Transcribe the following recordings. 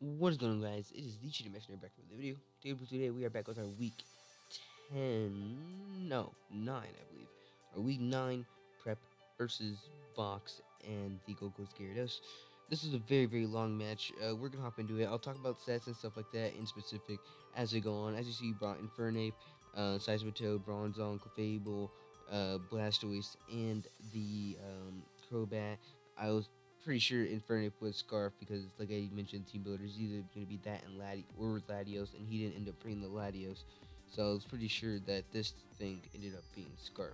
What is going on, guys? It is the Cheating Missionary back with the video. Today we are back with our week 10, no, 9, I believe. Our week 9 prep versus Box and the Goku's Gyarados. This is a very long match. We're going to hop into it. I'll talk about sets and stuff like that in specific as we go on. As you see, brought Infernape, Seismitoad, Bronzong, Clefable, Blastoise, and the Crobat. I was pretty sure Infernape was Scarf because, like I mentioned, Team Builder is either going to be that and Latios, and he didn't end up bringing the Latios. So I was pretty sure that this thing ended up being Scarf.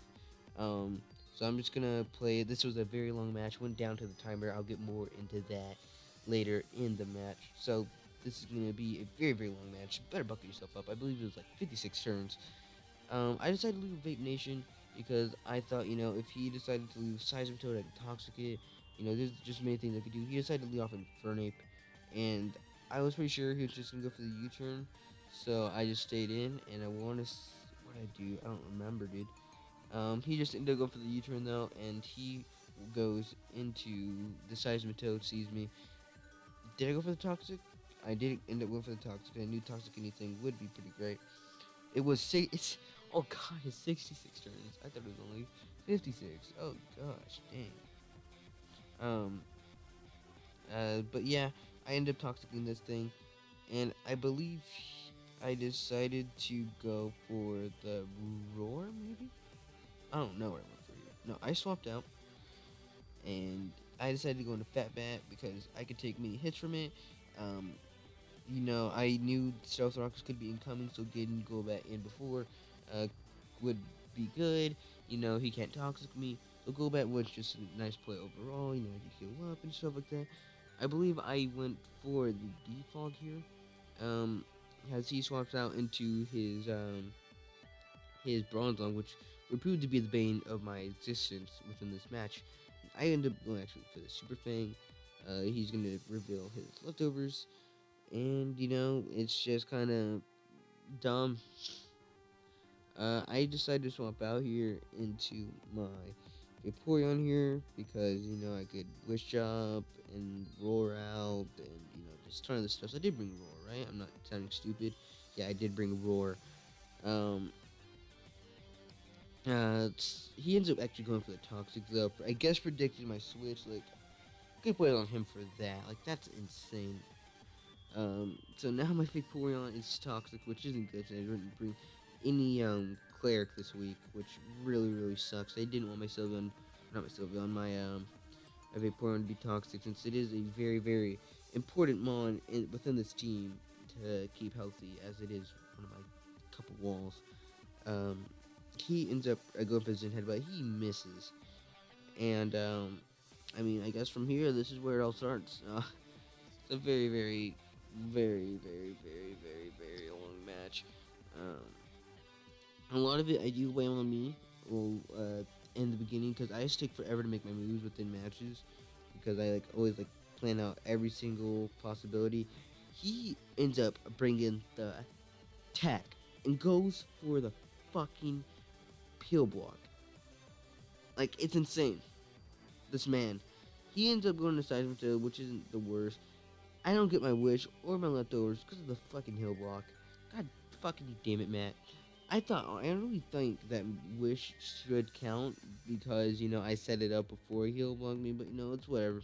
So I'm just gonna play. This was a very long match. Went down to the timer. I'll get more into that later in the match. So this is gonna be a very long match. Better buckle yourself up. I believe it was like 56 turns. I decided to leave Vape Nation because I thought, if he decided to leave Seismitoad, I could Toxic it. There's just many things I could do. He decided to leave off Infernape, and I was pretty sure he was just gonna go for the U-turn. So I just stayed in, and I want to. What did I do? I don't remember, dude. He just ended up going for the U-turn though, and he goes into the Seismitoad, sees me. Did I go for the Toxic? I did end up going for the Toxic. I knew Toxic anything would be pretty great. It was six. Oh god, it's 66 turns. I thought it was only 56. Oh gosh, dang. Um. But yeah, I ended up toxicing this thing, and I believe I decided to go for the roar. Maybe I don't know what I went for here. No, I swapped out, and I decided to go into Fat Bat because I could take many hits from it. Um, I knew Stealth Rockets could be incoming, so getting Golbat in before would be good. He can't toxic me. So Golbat was just a nice play overall. I could heal up and stuff like that. I believe I went for the defog here. Um, as he swaps out into his Bronzong, which would prove to be the bane of my existence within this match. I end up going actually for the Super Fang. He's going to reveal his leftovers, and it's just kind of dumb. I decided to swap out here into my Vaporeon here because I could Wish Up and Roar out and just a ton of the stuff. So I did bring Roar, right? I'm not sounding stupid. Yeah, I did bring Roar. Um, he ends up actually going for the Toxic though. I guess predicted my switch. Like, good play on him for that. Like, that's insane. So now my Vaporeon is Toxic, which isn't good. So I didn't bring any Cleric this week, which really sucks. I didn't want my Sylveon, not my Sylveon, my Vaporeon to be Toxic, since it is a very important mon within this team to keep healthy, as it is one of my couple walls. He ends up going for Zen Headbutt. He misses, and I mean, I guess from here, this is where it all starts. It's a very long match. Um, a lot of it I do blame on me. Well, in the beginning, because I just take forever to make my moves within matches, because I always plan out every single possibility. He ends up bringing the attack and goes for the fucking peel block. Like, it's insane. This man, he ends up going to Seismitoad, which isn't the worst. I don't get my wish or my leftovers because of the fucking hill block. God fucking damn it, Matt. I really think that wish should count because, I set it up before he heal blocked me, but it's whatever.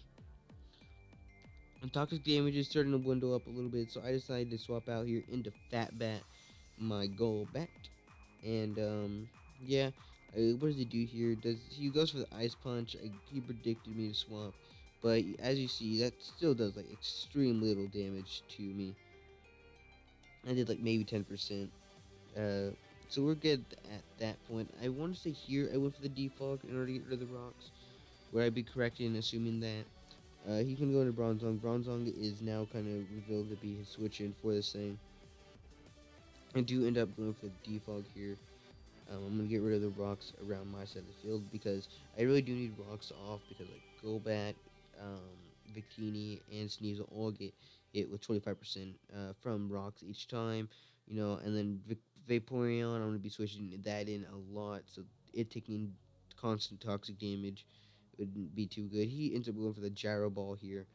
And toxic damage is starting to dwindle up a little bit, so I decided to swap out here into Fat Bat, my Golbat. And, yeah. What does he do here? He goes for the Ice Punch. He predicted me to swap. But as you see, that still does extreme little damage to me. I did maybe 10%. So we're good at that point. I want to say here I went for the defog in order to get rid of the rocks. Would I be correct in assuming that? He can go into Bronzong. Bronzong is now kind of revealed to be his switch in for this thing. I do end up going for the defog here. I'm going to get rid of the rocks around my side of the field because I really do need rocks off because Golbat, Victini, and Sneasel all get hit with 25% from rocks each time, and then Vaporeon, I'm going to be switching that in a lot, so it taking constant toxic damage wouldn't be too good. He ends up going for the Gyro Ball here,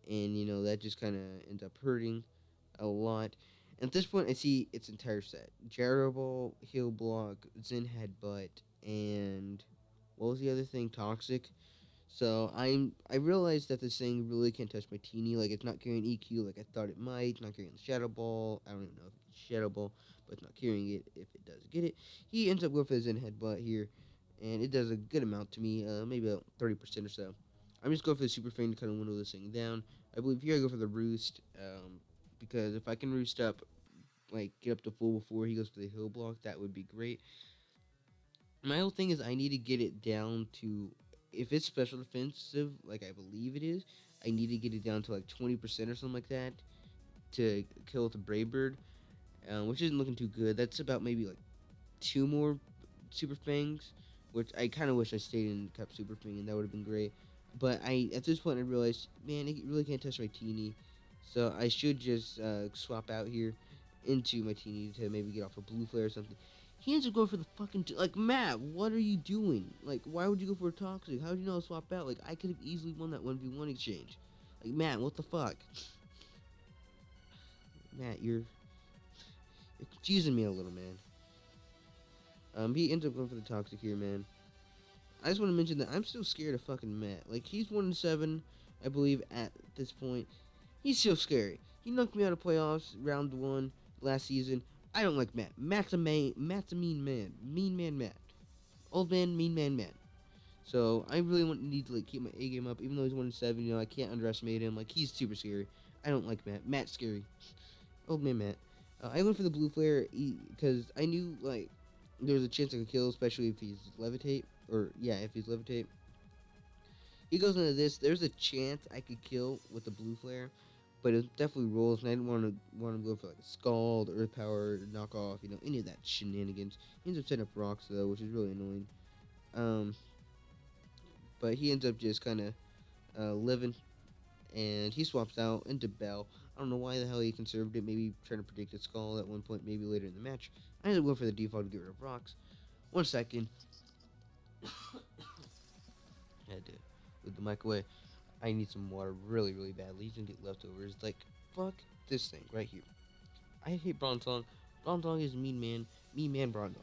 and that just kind of ends up hurting a lot. And at this point, I see its entire set: Jarable, Heal Block, Zen Headbutt, and what was the other thing? Toxic. So I realized that this thing really can't touch my teeny. Like, it's not carrying EQ like I thought it might. Not carrying the Shadow Ball. I don't even know if it's Shadow Ball, but it's not carrying it. If it does get it, he ends up going for his Zen Headbutt here, and it does a good amount to me. Maybe about 30% or so. I'm just going for the Super Fang to kind of winnow this thing down. I believe here I go for the Roost, because if I can Roost up, like get up to full before he goes for the Heal Block, that would be great. My whole thing is I need to get it down to, if it's special defensive, like I believe it is, I need to get it down to like 20% or something like that to kill with a Brave Bird, which isn't looking too good. That's about maybe like two more Super Fangs, which I kind of wish I stayed in Cup Super Fang, and that would have been great. But at this point I realized, man, it really can't touch my teeny, so I should just swap out here into my teeny to maybe get off a blue flare or something. He ends up going for the fucking like, Matt, what are you doing? Like, why would you go for a toxic? How did you know to swap out? Like, I could have easily won that 1v1 exchange. Like, Matt, what the fuck? Matt, you're confusing me a little, man. He ends up going for the toxic here, man. I just want to mention that I'm still scared of fucking Matt. Like, he's 1-7, I believe, at this point. He's still scary. He knocked me out of playoffs round one last season. I don't like Matt. Matt's a mean man. Mean man Matt. Old man, mean man Matt. So I really need to like keep my A game up, even though he's 1-7. I can't underestimate him. Like, he's super scary. I don't like Matt. Matt's scary. Old man Matt. I went for the blue flare because I knew like there was a chance I could kill, especially if he's levitate, or yeah, if he's levitate. He goes into this. There's a chance I could kill with the blue flare, but it definitely rolls, and I didn't want to go for like a scald, earth power, knockoff, any of that shenanigans. He ends up setting up rocks though, which is really annoying. Um, but he ends up just kind of living, and he swaps out into Bell. I don't know why the hell he conserved it. Maybe trying to predict a skull at one point, maybe later in the match. I ended up going for the default to get rid of rocks. 1 second. I had to move the mic away. I need some water really, really badly. He's gonna get leftovers. Like, fuck this thing right here. I hate Bronzong. Bronzong is mean man Bronzong.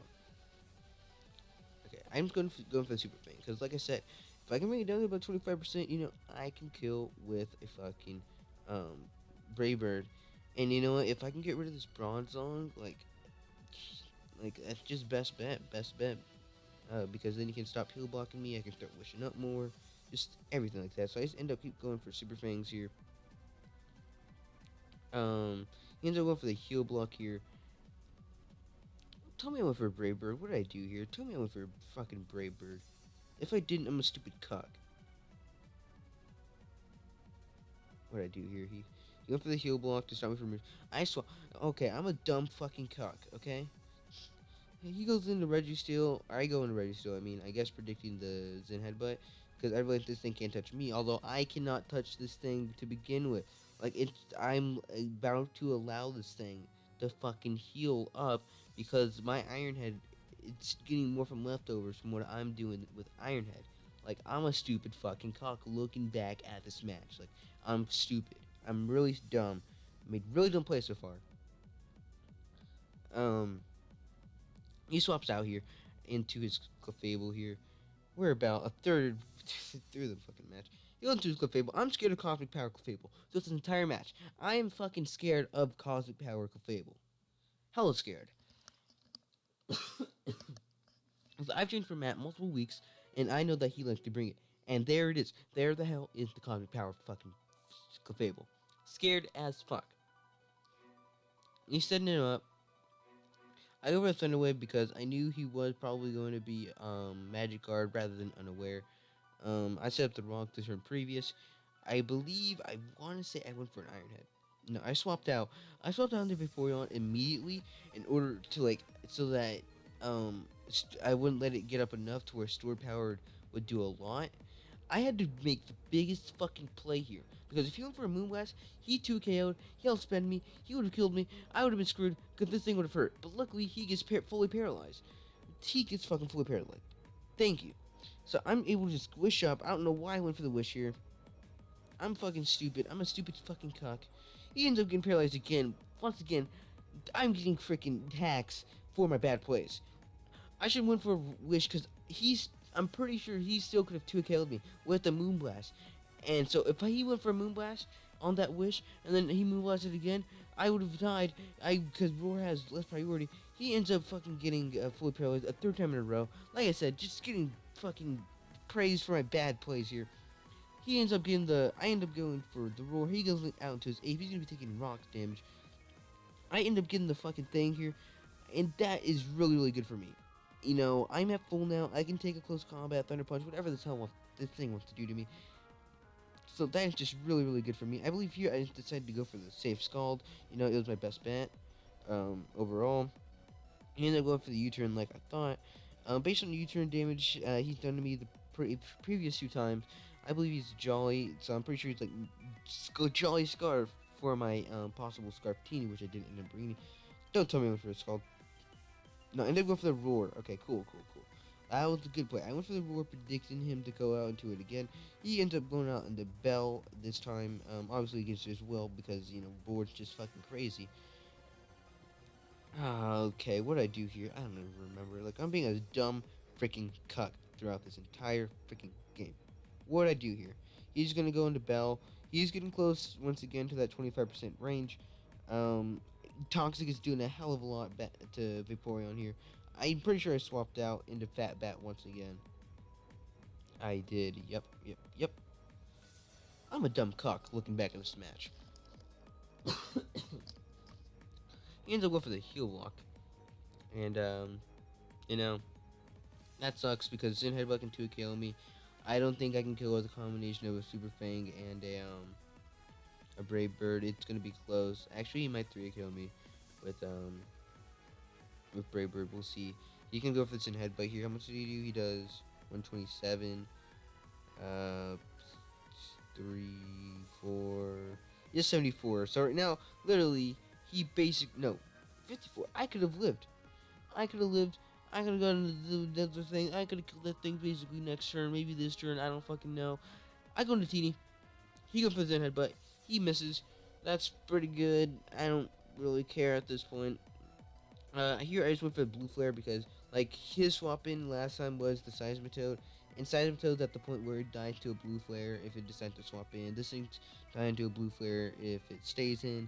Okay, I'm just going for the super thing because, like I said, if I can bring it down to about 25%, I can kill with a fucking Brave Bird. And you know what? If I can get rid of this Bronzong, like that's just best bet. Because then you can stop heal blocking me. I can start wishing up more, just everything like that. So I just end up keep going for super fangs here. He ends up going for the heal block here. Tell me I went for a Brave Bird. What did I do here? Tell me I went for a fucking Brave Bird. If I didn't, I'm a stupid cuck. What did I do here? He went for the heal block to stop me from. I swear. Okay, I'm a dumb fucking cuck. Okay. He goes into Registeel. I go into Registeel. I mean, I guess predicting the Zen Headbutt. Because I realize this thing can't touch me. Although I cannot touch this thing to begin with. Like, I'm about to allow this thing to fucking heal up. Because my Iron Head, it's getting more from leftovers from what I'm doing with Iron Head. Like, I'm a stupid fucking cock looking back at this match. Like, I'm stupid. I'm really dumb. I made really dumb plays so far. He swaps out here into his Clefable here. We're about a third through the fucking match. He goes into his Clefable. I'm scared of Cosmic Power Clefable. So it's an entire match. I am fucking scared of Cosmic Power Clefable. Hella scared. I've trained for Matt multiple weeks, and I know that he likes to bring it. And there it is. There the hell is the Cosmic Power fucking Clefable. Scared as fuck. He's setting it up. I go for Thunder Wave because I knew he was probably going to be Magic Guard rather than Unaware. I set up the wrong to turn previous. I believe, I want to say I went for an Iron Head. No, I swapped out. I swapped out into Vaporeon immediately in order to, like, so that I wouldn't let it get up enough to where Stored Power would do a lot. I had to make the biggest fucking play here. Because if he went for a Moonblast, he 2KO'd, he outspent me, he would have killed me, I would have been screwed, because this thing would have hurt. But luckily, he gets fully paralyzed. He gets fucking fully paralyzed. Thank you. So I'm able to just wish up. I don't know why I went for the wish here. I'm fucking stupid. I'm a stupid fucking cuck. He ends up getting paralyzed again. Once again, I'm getting freaking hacks for my bad plays. I should win for a wish because I'm pretty sure he still could have 2K'd me with the Moonblast. And so if he went for a Moonblast on that wish and then he Moonblasted again, I would have died. Because Roar has less priority. He ends up fucking getting fully paralyzed a third time in a row. Like I said, just getting fucking praised for my bad plays here. He ends up getting I end up going for the Roar. He goes out into his ape. He's gonna be taking rock damage. I end up getting the fucking thing here, and that is really, really good for me. You know, I'm at full now. I can take a close combat, Thunder Punch, whatever this thing wants to do to me. So that is just really, really good for me. I believe here I decided to go for the safe Scald. You know, it was my best bet overall. He ended up going for the U-turn like I thought. Based on the U-turn damage he's done to me the previous 2 times, I believe he's Jolly. So I'm pretty sure he's like Jolly Scarf for my possible Scarftini, which I didn't end up bringing. Don't tell me I went for a Scald. No, I ended up going for the Roar. Okay, cool. That was a good play. I went for the Roar, predicting him to go out into it again. He ends up going out into Bell this time, obviously against his will, because, you know, board's just fucking crazy. Okay, what did I do here? I don't even remember. Like, I'm being a dumb freaking cuck throughout this entire freaking game. What did I do here? He's gonna go into Bell. He's getting close once again to that 25% range. Um, Toxic is doing a hell of a lot to Vaporeon here. I'm pretty sure I swapped out into Fat Bat once again. I did. Yep. I'm a dumb cuck looking back at this match. He ends up going for the heal block. And, you know, that sucks because Sin Headbutt can 2KO me. I don't think I can kill with a combination of a Super Fang and a Brave Bird. It's gonna be close. Actually, he might 3KO me with Brave Bird. We'll see. He can go for the Sin Headbutt here. How much did he do? He does 127. 3, 4. Yes, 74. So right now, literally, he 54. I could have lived. I could have gone to the other thing. I could have killed that thing basically next turn. Maybe this turn. I don't fucking know. I go into Teeny. He goes for the Zen Headbutt. He misses. That's pretty good. I don't really care at this point. Here I just went for the Blue Flare because, like, his swap in last time was the Seismitoad. And Seismitoad's at the point where it dies to a Blue Flare if it decides to swap in. This thing's dying to a Blue Flare if it stays in.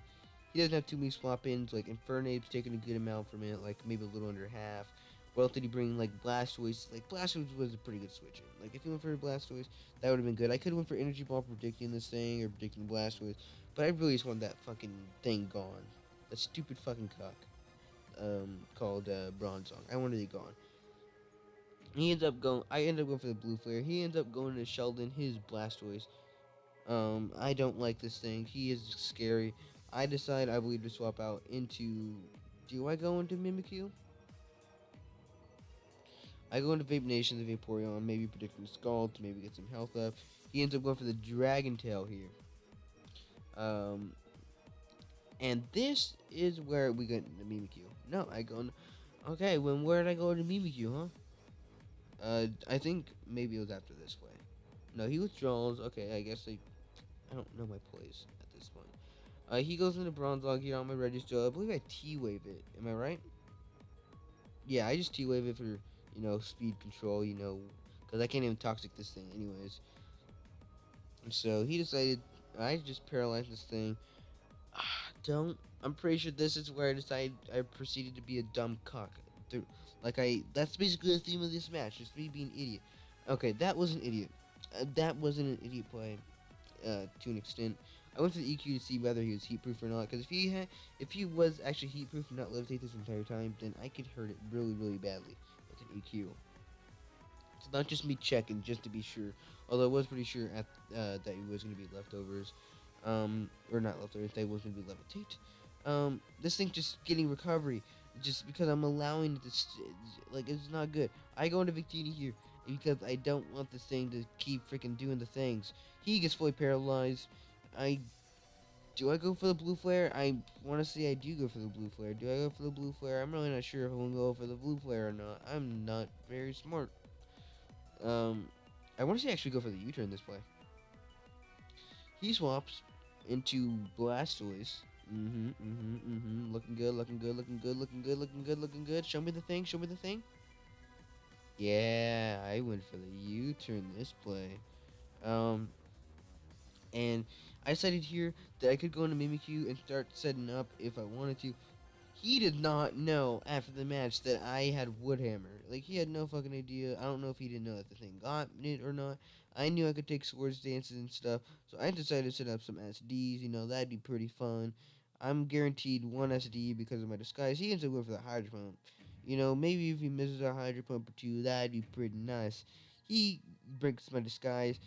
He doesn't have too many swap ins. Like, Infernape's taking a good amount from it, like maybe a little under half. What else did he bring? Like, Blastoise. Like, Blastoise was a pretty good switch in. Like, if he went for Blastoise, that would have been good. I could have went for Energy Ball predicting this thing or predicting Blastoise. But I really just want that fucking thing gone. That stupid fucking cock. Called Bronzong. I wanted it gone. I end up going for the Blue Flare. He ends up going to Sheldon, his Blastoise. I don't like this thing. He is scary. I decide, I believe, to swap out into... Do I go into Mimikyu? I go into Vape Nation, the Vaporeon, maybe predicting Scald to maybe get some health up. He ends up going for the Dragon Tail here. And this is where we get the Mimikyu. No, I go... Okay, where did I go to Mimikyu, huh? I think maybe it was after this way. No, he withdraws. Okay, I guess I don't know my plays at this point. He goes into Bronzong here on my register. I believe I T-Wave it. Am I right? Yeah, I just T-Wave it for, you know, speed control, you know, because I can't even Toxic this thing anyways. And so he decided, I just paralyzed this thing. I'm pretty sure this is where I proceeded to be a dumb cock. That's basically the theme of this match, just me being an idiot. Okay, that was an idiot. That wasn't an idiot play, to an extent. I went to the EQ to see whether he was heat proof or not, because if he was actually heat proof and not levitate this entire time, then I could hurt it really, really badly with an EQ. It's not just me checking just to be sure, although I was pretty sure that he was going to be leftovers, or not leftovers, that he was going to be levitate. This thing just getting recovery, just because I'm allowing it to, it's not good. I go into Victini here, because I don't want this thing to keep freaking doing the things. He gets fully paralyzed. Do I go for the Blue Flare? I want to say I do go for the Blue Flare. Do I go for the Blue Flare? I'm really not sure if I'm going to go for the Blue Flare or not. I'm not very smart. I want to say I actually go for the U-turn this play. He swaps into Blastoise. Looking good, looking good, looking good, looking good, looking good, looking good. Show me the thing, show me the thing. Yeah, I went for the U-turn this play. Um, and I decided here that I could go into Mimikyu and start setting up if I wanted to. He did not know after the match that I had Woodhammer. Like, he had no fucking idea. I don't know if he didn't know that the thing got it or not. I knew I could take swords dances and stuff, so I decided to set up some SDs. That'd be pretty fun. I'm guaranteed one SD because of my disguise. He ends up going for the Hydro Pump. Maybe if he misses a Hydro Pump or two, that'd be pretty nice. He breaks my disguise.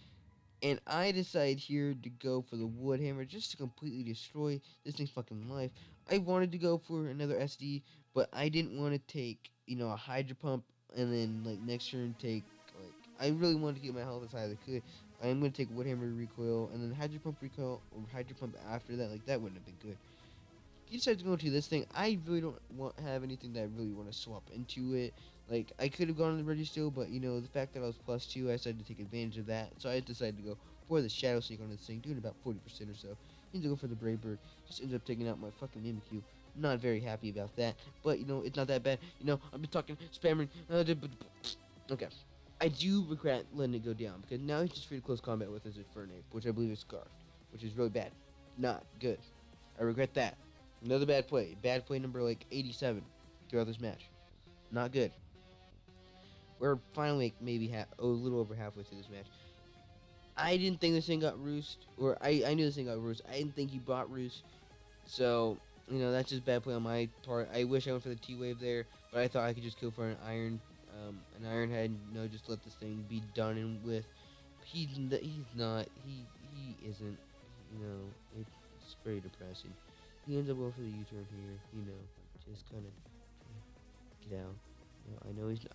And I decide here to go for the wood hammer just to completely destroy this thing's fucking life. I wanted to go for another SD, but I didn't want to take, a hydro pump and then like next turn take like I really wanted to keep my health as high as I could. I'm gonna take wood hammer recoil and then hydro pump recoil or hydro pump after that. Like that wouldn't have been good. He decides to go into this thing. I really don't have anything that I really want to swap into it. Like, I could have gone to the Registeel, but, the fact that I was +2, I decided to take advantage of that. So I decided to go for the Shadow Sneak on this thing, doing about 40% or so. He ends up going for the Brave Bird. Just ends up taking out my fucking Mimikyu. Not very happy about that. But, it's not that bad. I've been talking, spamming. Okay. I do regret letting it go down, because now he's just free to close combat with his Infernape, which I believe is Scarf, which is really bad. Not good. I regret that. Another bad play. Bad play number like 87 throughout this match. Not good. We're finally maybe a little over halfway through this match. I didn't think this thing got roost, or I knew this thing got roost. I didn't think he bought roost. So, that's just bad play on my part. I wish I went for the T-Wave there, but I thought I could just kill for an Iron Head, just let this thing be done and with. He's not, he isn't, it's very depressing. He ends up going for the U-turn here, just kind of get out. I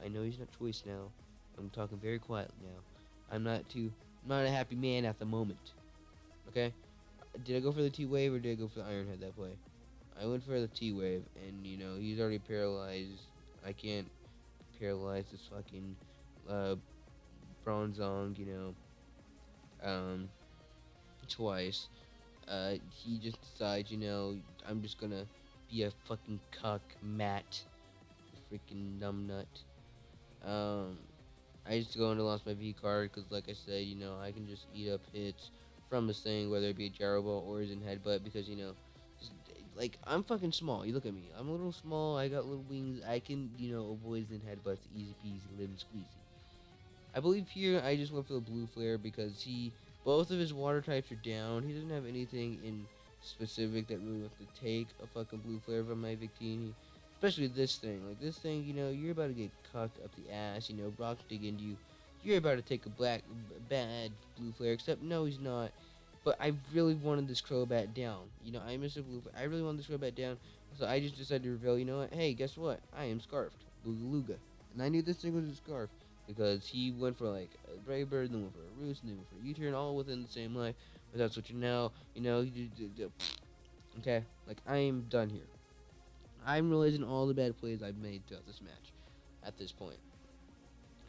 know he's not choice now. I'm talking very quietly now. I'm not a happy man at the moment. Okay? Did I go for the T-Wave or did I go for the Iron Head that play? I went for the T-Wave, and, he's already paralyzed. I can't paralyze this fucking, Bronzong, um, twice. He just decides, I'm just gonna be a fucking cuck, Matt, freaking numbnut. Um, I just go into lost my V card because, like I said, I can just eat up hits from this thing, whether it be a gyro ball or his in headbutt, because just, like I'm fucking small. You look at me, I'm a little small. I got little wings. I can, avoid his in headbutts easy peasy, lemon squeezy. I believe here I just went for the blue flare because both of his water types are down. He doesn't have anything in specific that really wants to take a fucking blue flare from my Victini. Especially this thing. Like this thing, you're about to get cucked up the ass, Brock dig into you. You're about to take a bad blue flare, except no, he's not. But I really wanted this Crobat down. I missed a blue flare. I really wanted this Crobat down. So I just decided to reveal, what? Hey, guess what? I am Scarfed. Booga Luga. And I knew this thing was a Scarf because he went for like a Brave Bird, then went for a Roost, and then went for a U-turn, all within the same life. But that's what okay, like I am done here. I'm realizing all the bad plays I've made throughout this match. At this point,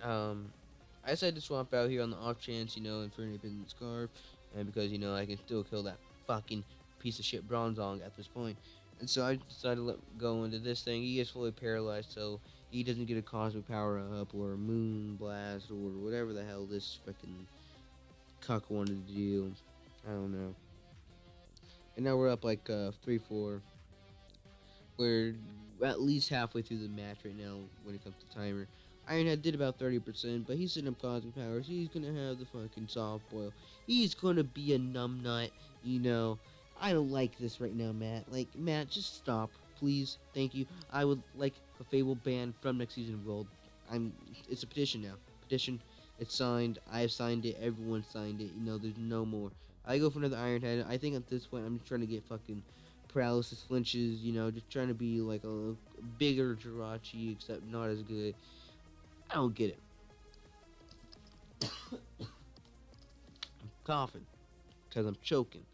I decided to swap out here on the off chance, Inferno Pin Scarf, and because I can still kill that fucking piece of shit Bronzong at this point. And so I decided to let go into this thing. He gets fully paralyzed, so he doesn't get a Cosmic Power Up or a Moon Blast or whatever the hell this freaking cuck wanted to do. I don't know. And now we're up like 3-4. We're at least halfway through the match right now when it comes to timer. Ironhead did about 30%, but he's setting up Cosmic Powers. He's gonna have the fucking soft boil. He's gonna be a numbnut, I don't like this right now, Matt. Like, Matt, just stop, please. Thank you. I would like a Fable ban from next season of Gold. It's a petition now. Petition. It's signed. I've signed it. Everyone signed it. There's no more. I go for another Ironhead. I think at this point I'm just trying to get fucking paralysis flinches. Just trying to be like a bigger Jirachi, except not as good. I don't get it. I'm coughing because I'm choking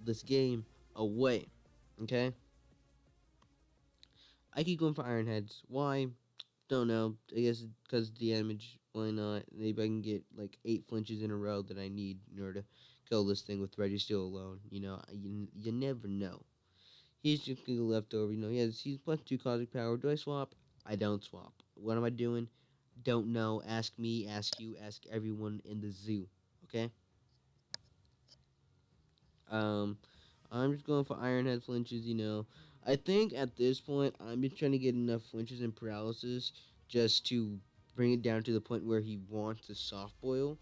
this game away. Okay? I keep going for Iron Heads. Why? Don't know. I guess because damage. Why not? Maybe I can get like 8 flinches in a row that I need in order to kill this thing with Registeel alone. You never know. He's just gonna go leftover. He's plus 2 cosmic power. Do I swap? I don't swap. What am I doing? Don't know. Ask me, ask you, ask everyone in the zoo. Okay? Um, I'm just going for Iron Head flinches. I think at this point, I'm just trying to get enough flinches and paralysis just to bring it down to the point where he wants to soft boil.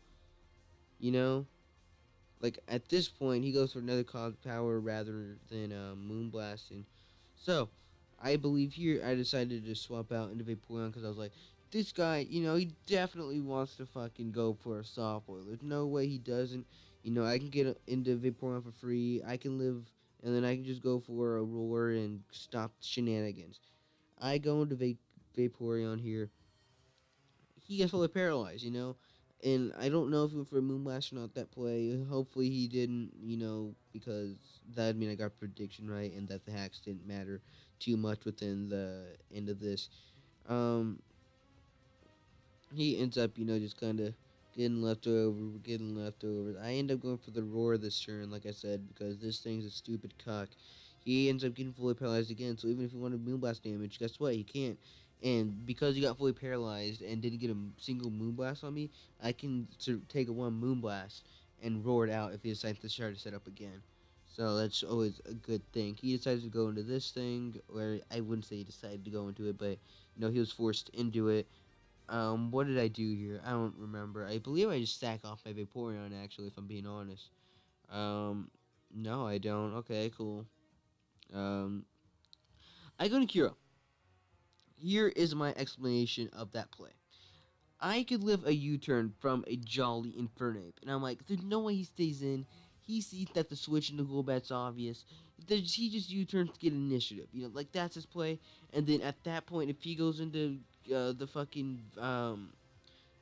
You know? Like, at this point, he goes for another cosmic power rather than Moonblast. And so, I believe here I decided to swap out into Vaporeon because I was like, this guy, he definitely wants to fucking go for a soft boil. There's no way he doesn't. I can get into Vaporeon for free. I can live, and then I can just go for a roar and stop shenanigans. I go into Vaporeon here. He gets fully paralyzed. And I don't know if he went for a Moonblast or not that play. Hopefully he didn't, because that'd mean I got prediction right and that the hacks didn't matter too much within the end of this. Um, he ends up, just kind of getting leftovers. I end up going for the roar this turn, like I said, because this thing's a stupid cuck. He ends up getting fully paralyzed again, so even if he wanted Moonblast damage, guess what? He can't. And because he got fully paralyzed and didn't get a single Moonblast on me, I can take a one Moonblast and roar it out if he decides to try to set up again. So that's always a good thing. He decides to go into this thing, or I wouldn't say he decided to go into it, but he was forced into it. What did I do here? I don't remember. I believe I just stack off my Vaporeon, actually, if I'm being honest. Um, no, I don't. Okay, cool. Um, I go to Kira. Here is my explanation of that play. I could live a U-turn from a Jolly Infernape, and I'm like, there's no way he stays in. He sees that the switch into Golbat's obvious. He just U-turns to get initiative. Like, that's his play. And then at that point, if he goes into the fucking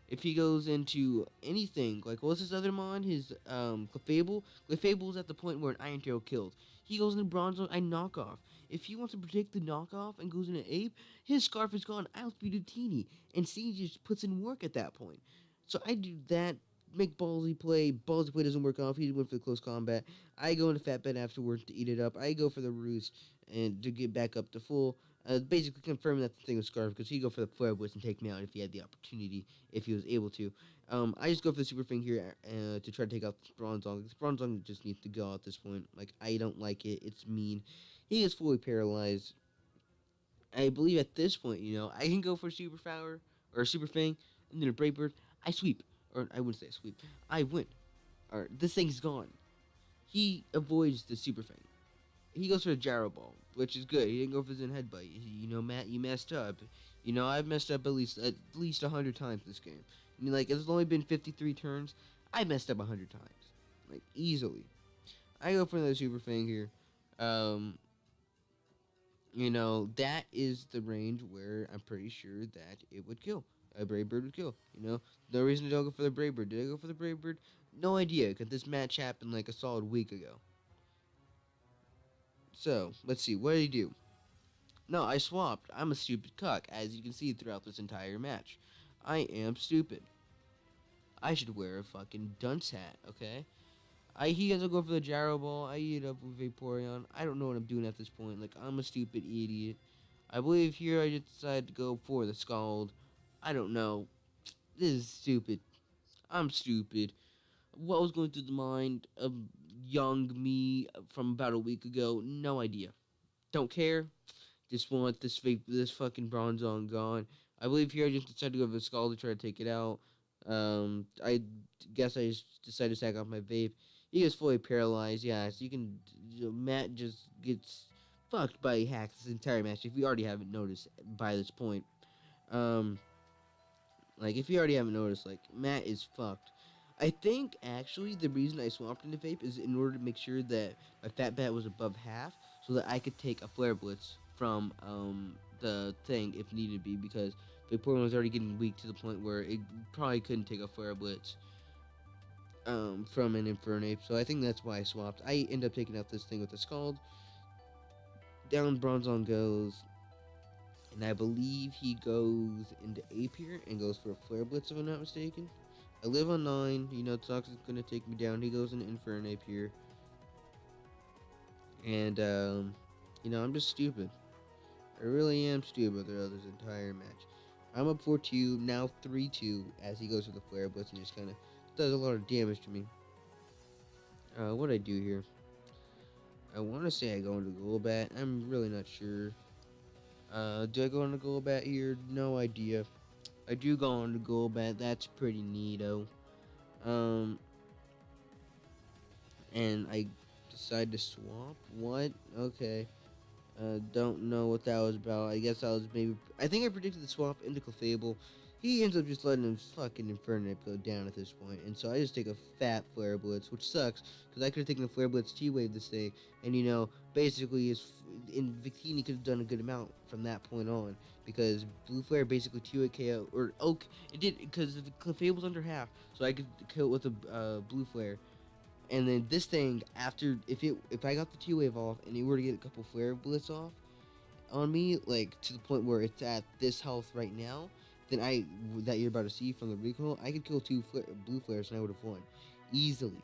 if he goes into anything, like what's his other mon? His Clefable. Clefable's at the point where an Iron Tail killed. He goes into Bronzong, I knock off. If he wants to protect the knockoff and goes into Ape, his scarf is gone. I outspeed Dutini, and C just puts in work at that point. So I do that. Make ballsy play. Ballsy play doesn't work off. He went for the close combat. I go into Fat Bet afterwards to eat it up. I go for the roost and to get back up to full. Basically confirming that the thing was Scarf because he'd go for the Flare Blitz and take me out if he had the opportunity, if he was able to. I just go for the Super Thing here to try to take out this Bronzong. This Bronzong just needs to go at this point. Like, I don't like it. It's mean. He is fully paralyzed. I believe at this point, I can go for Super Power or Super Fang and then a Brave Bird. I sweep. Or I wouldn't say sweep. I win. Or this thing's gone. He avoids the Super Fang. He goes for a Gyro Ball, which is good. He didn't go for Zen Headbutt. Matt, you messed up. I've messed up at least 100 times this game. Like, it's only been 53 turns. I messed up 100 times, like, easily. I go for another Super Fang here. Um, that is the range where I'm pretty sure that it would kill. A Brave Bird would kill. No reason to don't go for the Brave Bird. Did I go for the Brave Bird? No idea, because this match happened like a solid week ago. So, let's see. What did he do? No, I swapped. I'm a stupid cuck, as you can see throughout this entire match. I am stupid. I should wear a fucking dunce hat, okay? He has to go for the gyro ball. I eat up with Vaporeon. I don't know what I'm doing at this point. Like, I'm a stupid idiot. I believe here I just decided to go for the Scald. I don't know. This is stupid. I'm stupid. What was going through the mind of young me from about a week ago? No idea. Don't care. Just want this fucking Bronzong gone. I believe here I just decided to go for the Skull to try to take it out. I guess I just decided to sack off my vape. He gets fully paralyzed. Yeah, so you can. Matt just gets fucked by hacks this entire match. If you already haven't noticed by this point, um, like if you already haven't noticed, like Matt is fucked. I think actually the reason I swapped into vape is in order to make sure that my fat bat was above half, so that I could take a flare blitz from the thing if needed be, because Vaporeon was already getting weak to the point where it probably couldn't take a flare blitz from an Infernape. So I think that's why I swapped. I end up taking out this thing with the Scald. Down Bronzong goes, and I believe he goes into Ape here and goes for a flare blitz if I'm not mistaken. I live on 9. You know, Toxic's gonna take me down. He goes into Infernape here. And, you know, I'm just stupid. I really am stupid throughout this entire match. I'm up 4-2, now 3-2, as he goes for the Flare Blitz and just kind of does a lot of damage to me. What I do here? I want to say I go into Golbat. I'm really not sure. Do I go into Golbat here? No idea. I do go into Golbat. That's pretty neato. Um, and I decide to swap. What? Okay. Don't know what that was about. I guess I was maybe. I think I predicted the swap into Clefable. He ends up just letting his fucking Infernape go down at this point, and so I just take a fat Flare Blitz, which sucks because I could have taken a Flare Blitz T-Wave this thing, and you know, basically, in Victini could have done a good amount from that point on because Blue Flare basically T-Wave KO or Oak. It did because the Clefable's under half, so I could kill it with a Blue Flare. And then this thing, after if I got the T-Wave off and it were to get a couple Flare Blitz off on me, like to the point where it's at this health right now, then that you're about to see from the recoil, I could kill two blue flares and I would have won easily,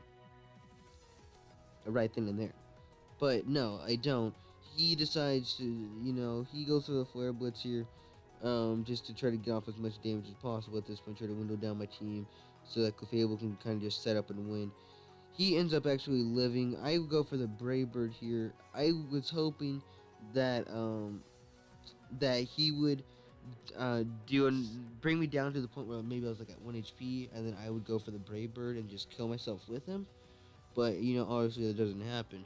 right then and there. But no, I don't. He decides to, you know, he goes for the Flare Blitz here, just to try to get off as much damage as possible at this point, try to window down my team so that Clefable can kind of just set up and win. He ends up actually living. I would go for the Brave Bird here. I was hoping that that he would do and bring me down to the point where maybe I was like at 1 HP, and then I would go for the Brave Bird and just kill myself with him. But you know, obviously that doesn't happen,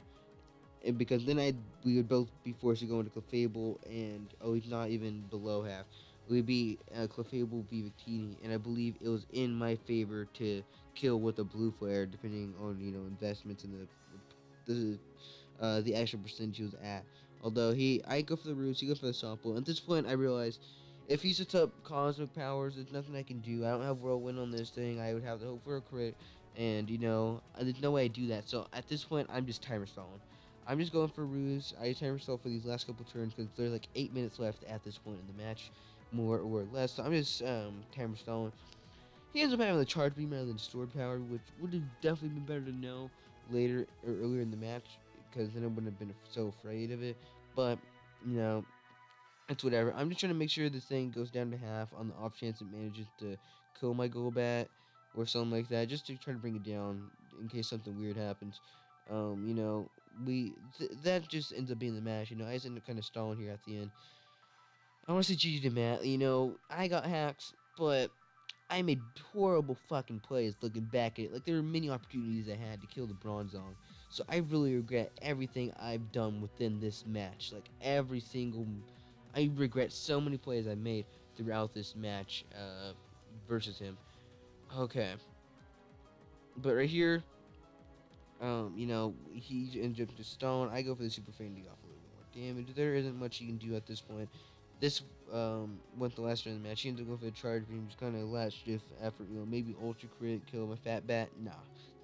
and because then we would both be forced to go into Clefable, and oh, he's not even below half. We'd be Clefable v Victini, and I believe it was in my favor to kill with a Blue Flare, depending on you know investments in the actual percentage he was at. Although I go for the roots, he goes for the sample. At this point, I realized if he sets up cosmic powers, there's nothing I can do. I don't have whirlwind on this thing. I would have to hope for a crit, and you know, there's no way I do that. So at this point, I'm just timer stalling. I'm just going for ruse. I timer stall for these last couple turns because there's like 8 minutes left at this point in the match, more or less. So I'm just timer stalling. He ends up having the charge beam rather than sword power, which would have definitely been better to know later or earlier in the match, because then I wouldn't have been so afraid of it. But you know, it's whatever. I'm just trying to make sure this thing goes down to half on the off chance it manages to kill my Golbat or something like that, just to try to bring it down in case something weird happens. You know, that just ends up being the match. You know, I just end up kind of stalling here at the end. I want to say GG to Matt. You know, I got hacks, but I made horrible fucking plays looking back at it. Like, there were many opportunities I had to kill the Bronzong. So I really regret everything I've done within this match. Like, every single... I regret so many plays I made throughout this match versus him. Okay. But right here, you know, he ends up to stone. I go for the Super Fan to get off a little bit more damage. There isn't much you can do at this point. This went the last turn of the match. He ended up going for the charge beam, just kind of last stiff effort. You know, maybe ultra crit, kill my fat bat. Nah,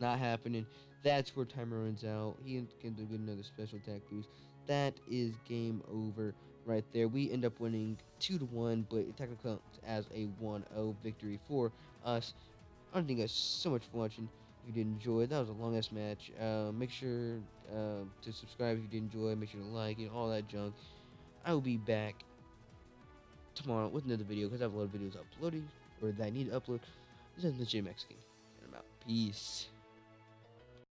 not happening. That's where timer runs out. He ends up getting another special attack boost. That is game over right there. We end up winning 2-1, but it technically counts as a 1-0 victory for us. I want to thank you guys so much for watching. If you did enjoy, that was a long ass match. Make sure to subscribe if you did enjoy. Make sure to like and all that junk. I will be back tomorrow with another video because I have a lot of videos uploading or that I need to upload. This is the J Mexican, and I'm out. Peace.